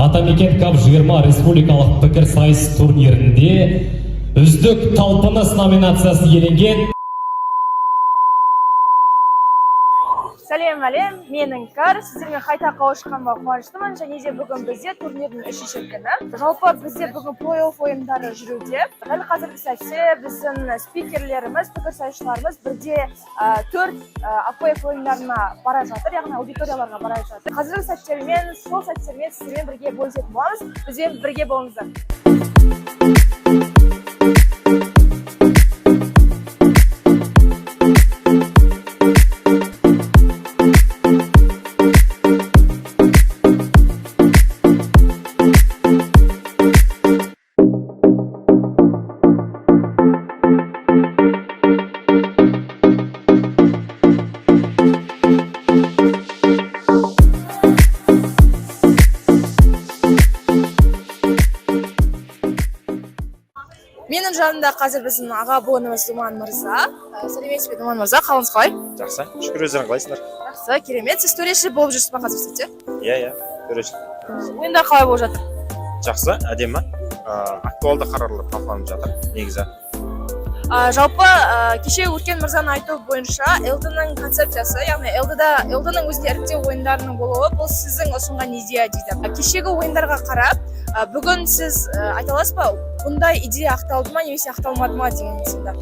Атамекен Кап 20 республикалық пікірсайыс турнирінде үздік талпыныс номинациясын иеленген. Сәлем әлем, мен Іңкәр. Сіздермен қайта қауышқанға қуаныштымын, және де бүгін бізде турнирдің 3-ші күні. Жалпы бізде бүгін плей-офф ойындары жүруде. Дәл қазіргі сәтте біздің спикерлеріміз, пікірсайысшыларымыз бірде 4 плей-офф ойындарына бара жатыр, яғни аудиторияларға бара жатыр. Қазіргі сәттермен, сол сәттермен сіздермен бірге бөлісетін боламыз. Бізбен бірге болыңыздар. Менің жанымда қазір біздің аға буынымыз Думан мырза. Сәлеметсіз бе, Думан мырза, қалыңыз қалай? Жақсы, шүкір, өздерің қалайсыңдар? Жақсы, керемет. Сіз төреші болып жүрсіз бе қазір сәтте? Иә, төреші. Ойындар қалай болып жатыр? Жақсы, әдемі. Актуалды қарарлар талқыланып жатыр, негізі. Жалпы кеше өткен мырзаның айтуы бойынша ЛД-ның концепциясы, яғни ЛД-ның өзінде іріктеу ойындарының болуы, бұл сіздің ұсынған идея дейді. Кешегі ойындарға қарап, бүгін сіз айта аласыз ба, бұндай идея ақталды ма немесе ақталмады ма деген сында?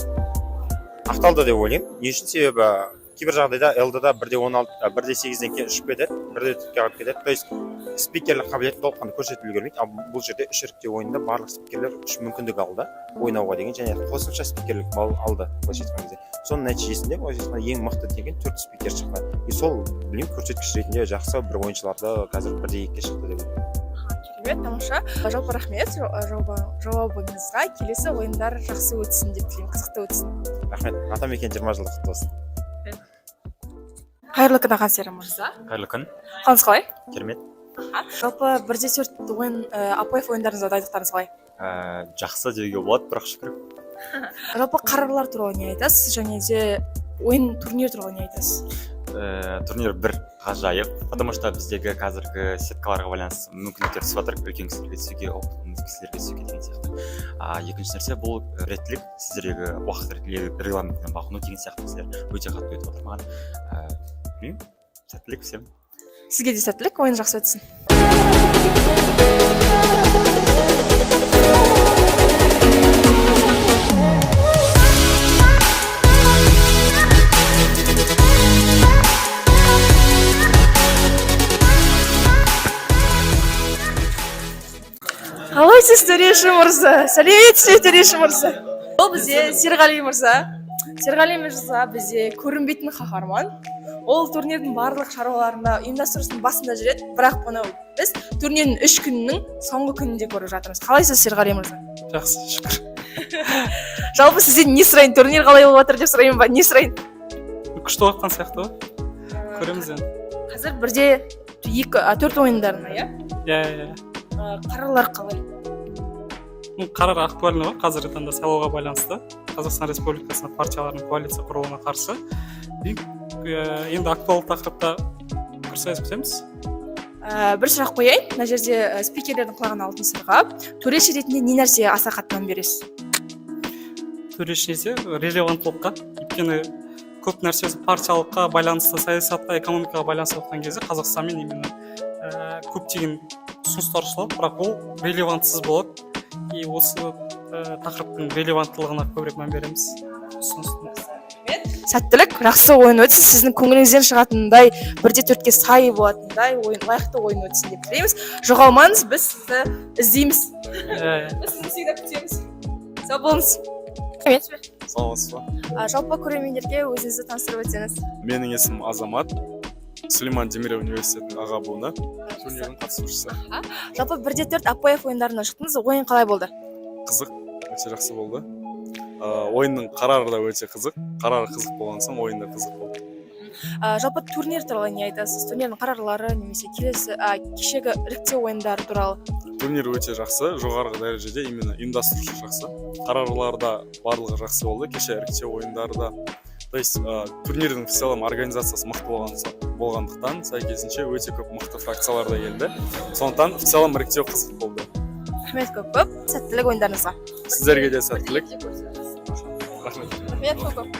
Ақталды деп ойлаймын. Не үшін? Себебі кейбір жағдайда ЛД-да 1.8-ден кейін ұшып кетеді, 1.4-ке қалып кетеді. То есть спикерлік қабілеті толыққанды көрсетіле бермейді. Ал бұл жерде 3 іріктеу ойында барлық спикерлер 3 мүмкіндік алды ойнауға деген, және қосымша спикерлік балл алды. Соның нәтижесінде ең мықты деген 4 спикер шықты. И сол білім көрсеткіш ретінде жақсы бір ойыншыларды қазір 1-2-ке шықты деп ойлаймын. Керемет, тамаша. Жалпы рахмет жауабыңызға. Келесі ойындар жақсы өтсін деп тілеймін, қызықты өтсін. Рахмет. Атамекен 20 жылдық құтты болсын. Қайырлы күн, аға сері мырза. Қайырлы күн. Қалыңыз қалай? Керемет. Жалпы 1-4 ойын АПФ ойындарыңызда дайындықтарыңыз қалай? Жақсы деуге болады, бірақ шүкір. Жалпы қарарлар туралы не айтасыз, және де ойын турнир туралы не айтасыз? Турнир бір ғажайып, потому что біздегі қазіргі сеткаларға байланысты мүмкіндіктер түсіп жатыр, үлкен кісілерге түсуге, опытты кісілерге түсуге деген сияқты. Екінші нәрсе, бұл реттілік, сіздердегі уақыт регламентіне бағыну деген сияқты нәрселер өте қатты өтіп отыр маған. Сәттілік всем. Сізге де сәттілік, ойын жақсы өтсін. Қалайсыз, төреші мырза? Сәлеметсіз бе, төреші мырза? Ол бізде Серғали мырза. Серғали мырза бізде көрінбейтін қаһарман. Ол турнирдің барлық шаруаларында ұйымдастырушының басында жүреді, бірақ бұны біз турнирдің 3 күнінің соңғы күнінде көріп жатырмыз. Қалайсыз, Серғали мырза? Жақсы, шүкір. Жалпы сізден не сұрайын, турнир қалай болып жатыр деп сұрайын ба? Не сұрайын? Күшті оққан сияқты ғой. Көреміз енді. Қазір бірде 4 ойындарына, иә? Иә. Қарарлар қалай? Қарар актуальны ғой, қазіргі таңда сайлауға байланысты. Қазақстан Республикасына партиялардың коалиция құруына қарсы. Енді актуалды тақырыпта пікірсайыс күтеміз. Бір сұрақ қояйын, мына жерде спикерлердің құлағына алтын сырға. Төреші ретінде не нәрсеге аса қатты мән бересіз? Төреші есе релеванттылыққа, өйткені көп нәрсесі партиялыққа байланысты, саясатқа, экономикаға байланысты отқан кезде Қазақстанмен именно көптеген ұсыныстар ұсынылады, бірақ ол релевантсыз болады. И осы тақырыптың релеванттылығына көбірек мән береміз. Сәттілік, жақсы ойын өтсін, сіздің көңіліңізден шығатындай, 1-4-ке сай болатындай, лайықты ойын өтсін деп тілейміз. Жоғалмаңыз, біз сізді іздейміз. Біз сізді всегда күтеміз. Сау болыңыз. Сәлеметсіз бе? Саламатсыз ба? Жалпы көрермендерге өзіңізді таныстырып өтсеңіз. Менің есімім Азамат. Сулейман Демирев университетінің аға буыны, турнирдің қатысушысы. Жалпы 1-4 АПФ ойындарына шықтыңыз, ойын қалай болды? Қызық, өте жақсы болды. Ойынның қарары да өте қызық. Қарары қызық болған соң, ойын да қызық болды. Жалпы турнир туралы не айтасыз? Турнирдің қарарлары немесе кешегі іріктеу ойындары туралы? Турнир өте жақсы, жоғарғы дәрежеде, именно ұйымдастырушы жақсы. Қарарларда барлығы жақсы болды. Кеше іріктеу ойындары да То есть турнирдің в целом организациясы мықты болғандықтан сәйкесінше өте көп мықты фракциялар да келді. Сондықтан в целом іріктеу қызық болды. Рахмет көп. Сәттілік ойындарыңызға. Сіздерге де сәттілік. Рахмет. Рахмет көп.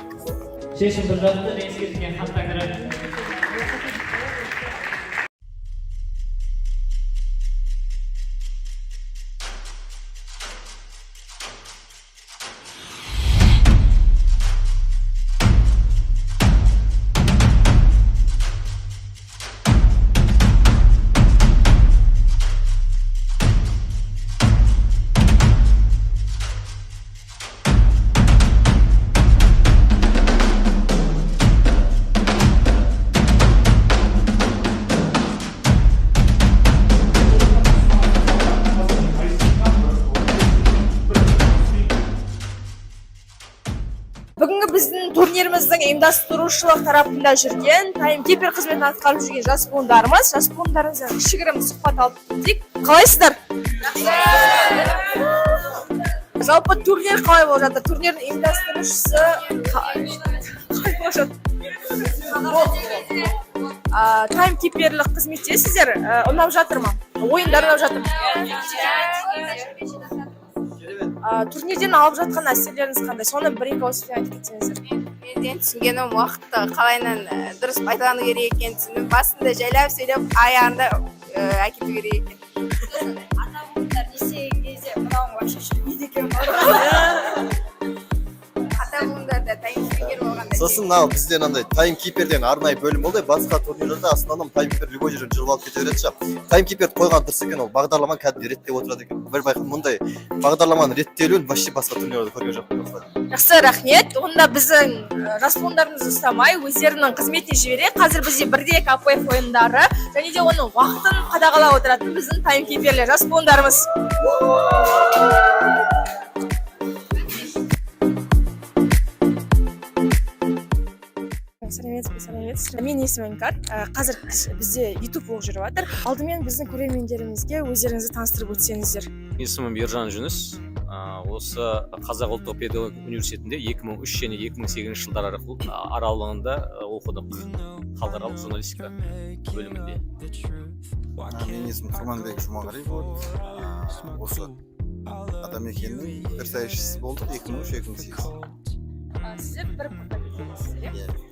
Шешімді жатты, ескерткен хаттаңдар. Бүгінгі біздің турниріміздің ұйымдастырушылық тарапында жүрген, таймкипер қызметін атқарып жүрген жас буындарымыз, жас буындарымыздан кішігірім сұхбат алып кетейік. Қалайсыздар? Жалпы турнир қалай болып жатыр? Турнирдің ұйымдастырушысы қалай болып жатыр? Таймкиперлік қызметтесіздер, ұнап жатыр ма? Ойындар ұнап жатыр ма? Турнирден алып жатқан әсерлеріңіз қандай? Соны бір-екі ауызбен айтып кетсеңіздер. Менен түсінгенім уақытты қалайынан дұрыс пайдалану керек екенін түсіндім. Басында жайлап сөйлеп, аяғында әкету керек екен. Ата буындар есейген кезде мынауың вообще жүрмейді екен. Ата буындарда таймкипер болғанда. Сосын мынау бізде андай таймкиперден арнайы бөлім болды. Басқа турнирлерде основном таймкипер любой жерден жүріп алып кете береді шығар. Таймкипер қойған дұрыс екен, ол бағдарламаны кәдімгі реттеп отырады екен. Бір байқап мұндай бағдарламаның реттелуін вообще басқа турнирлерде көрген жоқпын. Жақсы, рахмет. Онда біздің жас буындарымызды ұстамай, өздерінің қызметіне жіберейік. Қазір бізде 1-2 АПФ ойындары және де оның уақытын қадағалап отыратын біздің таймкиперлер жас буындарымыз. Сәлеметсіз. Мен есімім Іңкар. Қазір бізде YouTube блог жүріп жатыр. Алдымен біздің көрермендерімізге өздеріңізді таныстырып өтсеңіздер. Есімім Ержан Жүніс. Осы Қазақ ұлттық педагогика университетінде 2003 және 2008 жылдар аралығында оқыдым. Халықаралық журналистика бөлімінде. Менің есімім Құрманбек Жұмағалиев. Осы Атамекеннің пікірсайысшысы болдық 2003-2008. Сіздер бір пікірсайысшысыздар.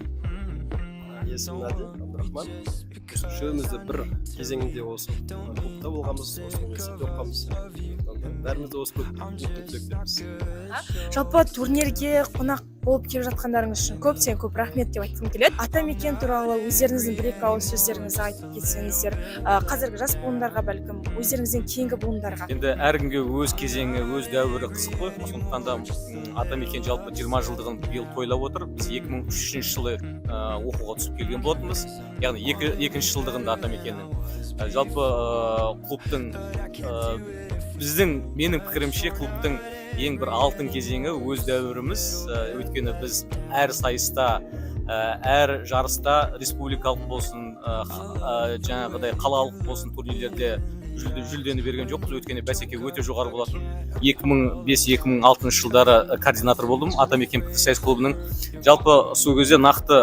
Есімім Әділ Абдрахман. Үшеумізде бір кезеңінде осы клубта болғанбыз, осы университетте оқығанбыз. Бәріміз де осы клубтың түлектеріміз. Жалпы турнирге қонақ болып келіп жатқандарыңыз үшін көптен көп рахмет деп айтқым келеді. Атамекен туралы өздеріңіздің бір-екі ауыз сөздеріңізді айтып кетсеңіздер, қазіргі жас буындарға бәлкім өздеріңізден кейінгі буындарға. Енді әркімге өз кезеңі, өз дәуірі қызық қой. Сондықтан да Атамекен жалпы 20 жылдығын биыл тойлап отыр. Біз 2003 жылы оқуға түсіп келген болатынбыз. Яғни екінші жылдығында Атамекеннің. Жалпы клубтың менің пікірімше клубтың ең бір алтын кезеңі өз дәуіріміз. Өйткені біз әр сайыста, әр жарыста республикалық болсын, жаңағыдай қалалық болсын турнирлерде жүлдені берген жоқпыз. Өйткені бәсеке өте жоғары болатын. 2005-2006 жылдары координатор болдым Атамекен пікірсайыс клубының. Жалпы сол кезде нақты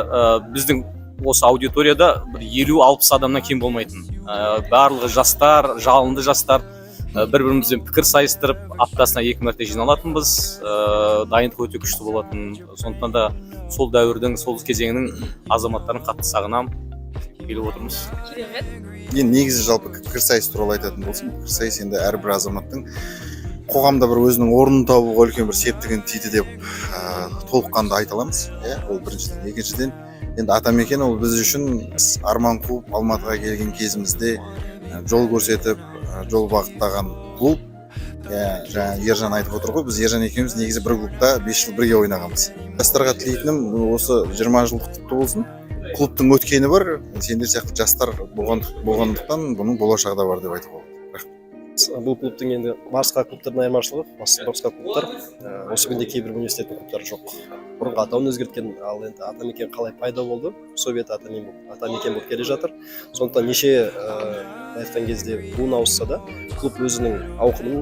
біздің осы аудиторияда бір 50-60 адамнан кем болмайтын. Барлығы жастар, жалынды жастар. Бір-бірімізбен пікір сайыстырып, аптасына 2 мәрте жиналатынбыз. Дайындық өте күшті болатын. Сондықтан да сол дәуірдің, сол кезеңінің азаматтарын қатты сағынам келіп отырмыз. Енді негізі жалпы пікірсайыс туралы айтатын болсам, пікірсайыс енді әрбір азаматтың қоғамда бір өзінің орнын табуға үлкен бір септігін тиді деп толыққанды айта аламыз. Ол біріншіден. Екіншіден, енді Атамекен ол біз үшін арман қуып Алматыға келген кезімізде жол көрсетіп, жол бағыттаған клуб. Жаңа Ержан айтып отыр ғой, біз Ержан екеуміз негізі бір клубта 5 жыл бірге ойнағанбыз. Жастарға тілейтінім осы 20 жылдық құтты болсын. Клубтың өткені бар, сендер сияқты жастар болғандықтан бұның болашағы да бар деп айтуға болады. Бұл клубтың енді басқа клубтардың айырмашылығы, басқа клубтар осы күнде кейбір университеттің клубтары жоқ. Бұрынғы атауын өзгерткен, ал енді Атамекен қалай пайда болды? Совет Атамекен болып келе жатыр. Сондықтан неше айтқан кезде буын ауысса да, клуб өзінің ауқымын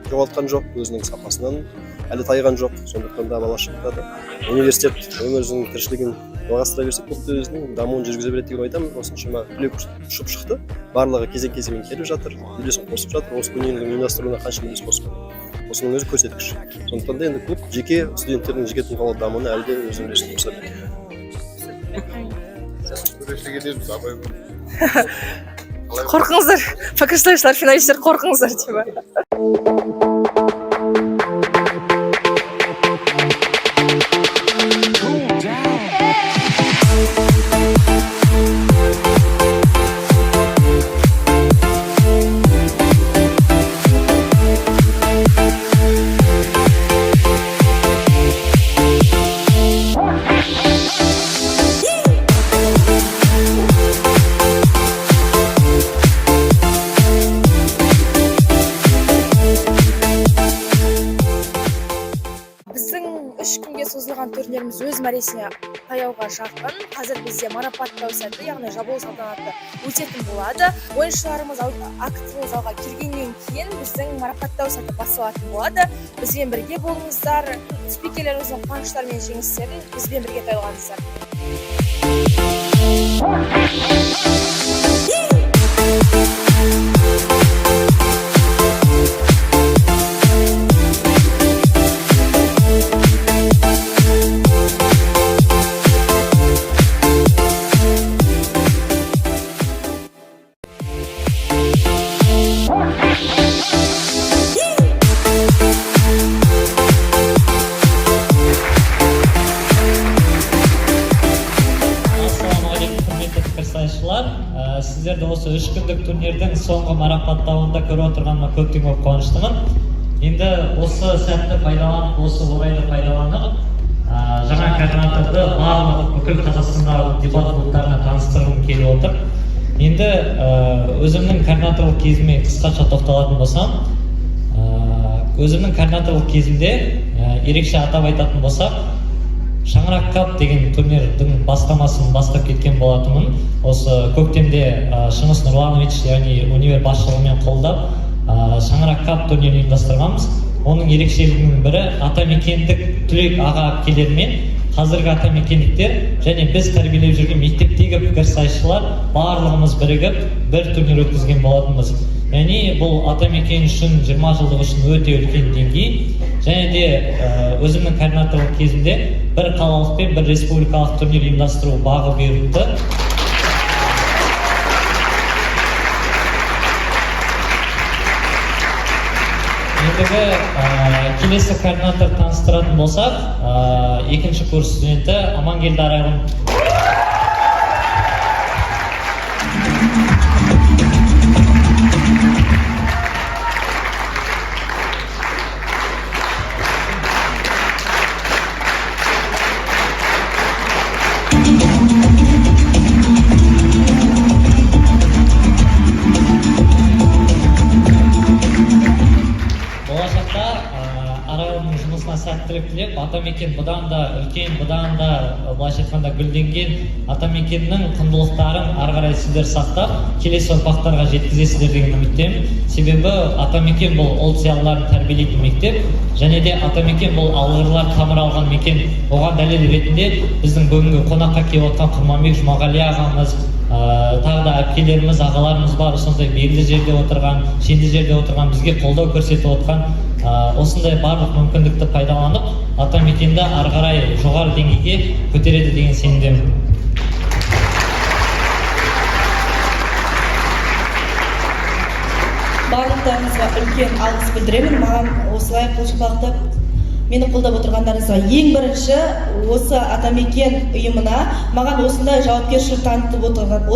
жоғалтқан жоқ, өзінің сапасынан әлі тайған жоқ. Сондықтан да болашақта да университет өмірінің тіршілігін жалғастыра берсе, клубты өзінің дамуын жүргізе береді деп айтамын. Осыншама түлек ұшып шықты. Барлығы кезең-кезеңмен келіп жатыр, үлесін қосып жатыр. Осы өнердің ұйымдастыруына қанша үлес қосып жатыр. Осының өзі көрсеткіш. Сондықтан да енді клуб жеке студенттердің жеке тұлғалы дамуына әлі де өзінің үлесін қоса береді. Қорқыңыздар, покрыштайшылар, финалисттер қорқыңыздар типа. Созылған турниріміз өз мәресіне таяуға жақын. Қазір бізде марапаттау сәті, яғни жабылу салтанаты өтетін болады. Ойыншыларымыз актылы залға келгеннен кейін біздің марапаттау сәті басталатын болады. Бізбен бірге болыңыздар, спикерлеріміздің қуаныштары мен жеңістерін бізбен бірге тойлаңыздар. Сіздерді осы 3 күндік турнирдің соңғы марапаттауында көріп отырғаныма көптен көп қуаныштымын. Енді осы сәтті пайдаланып, осы орайды пайдаланып, жаңа координаторды барлық бүкіл Қазақстандағы дебат клубтарына таныстырғым келіп отыр. Енді өзімнің координаторлық кезіме қысқаша тоқталатын болсам, өзімнің координаторлық кезімде ерекше атап айтатын болсақ, Шаңырақ Кап деген турнирдің бастамасын бастап кеткен болатынмын. Осы көктемде Шыңғыс Нұрланович, яғни универ басшылығымен қолдап, Шаңырақ Кап турнирін ұйымдастырғанбыз. Оның ерекшелігінің бірі атамекендік түлек аға әпкелермен қазіргі атамекендіктер және біз тәрбиелеп жүрген мектептегі пікірсайысшылар барлығымыз бірігіп бір турнир өткізген болатынбыз. Яғни бұл атамекен үшін 20 жылдық үшін өте үлкен деңгей. Және де өзімнің координаторлық кезімде бір қалалық пен бір республикалық турнир ұйымдастыру бағы бұйырылды. Ендігі келесі координатор таныстыратын болсақ, екінші курс студенті Амангелді Арайлым. Сәттілік тілеп, атамекен бұдан да үлкен, бұдан да былайша айтқанда гүлденген атамекеннің құндылықтарын ары қарай сіздер сақтап, келесі ұрпақтарға жеткізесіздер деген үміттемін. Себебі атамекен бұл ұлт зиялыларын тәрбиелейтін мектеп, және де атамекен бұл алғырлар тамыр алған мекен. Оған дәлел ретінде біздің бүгінгі қонаққа келіп отқан Құрманбек Жұмағали ағамыз, тағы да әпкелеріміз, ағаларымыз бар, сондай белді жерде отырған, шенді жерде отырған, бізге қолдау көрсетіп отқан. Осындай барлық мүмкіндікті пайдаланып, атамекенді ары қарай жоғары деңгейге көтереді деген сенімдемін. Барлықтарыңызға үлкен алғыс білдіремін. Маған осылай қолшылдақтап мені қолдап отырғандарыңызға. Ең бірінші осы атамекен ұйымына маған осындай жауапкершілік танытып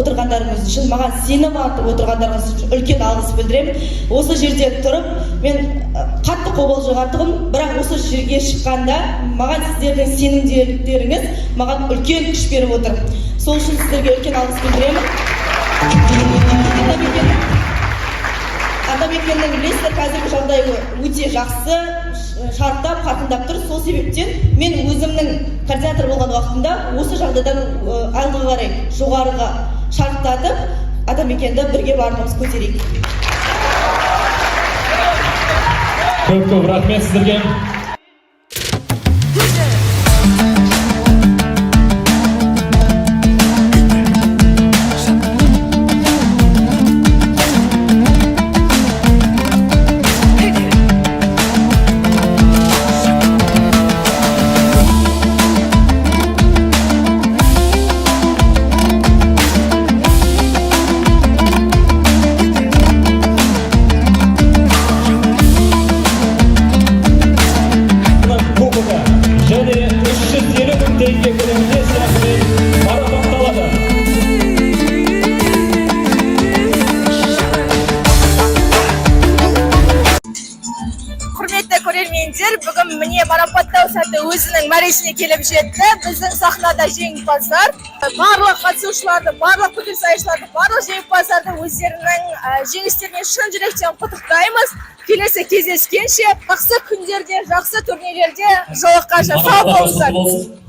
отырғандарыңыз үшін, маған сенім артып отырғандарыңыз үшін үлкен алғыс білдіремін. Осы жерде тұрып, мен қатты қобалжығандығым, бірақ осы жерге шыққанда маған сіздердің сенімділіктеріңіз маған үлкен күш беріп отыр. Сол үшін сіздерге үлкен алғыс білдіремін. Атамекеннің білесіздер, қазіргі жағдайы өте жақсы, шарттап, қатындап тұр. Сол себептен мен өзімнің координатор болған уақытында осы жағдайдан алдыға қарай жоғарыға шарттатып атамекенді бірге барлығымыз көтерейік. Көп рахмет сіздерге. көрермендер, бүгін міне марапаттау сәті өзінің мәресіне келіп жетті. Біздің сахнада жеңімпаздар, барлық қатысушыларды, барлық пікірсайысшыларды, барлық жеңімпаздарды өздерінің жеңістерімен шын жүректен құттықтаймыз. Келесі кездескенше жақсы күндерде, жақсы турнирлерде жолыққанша сау болыңыздар.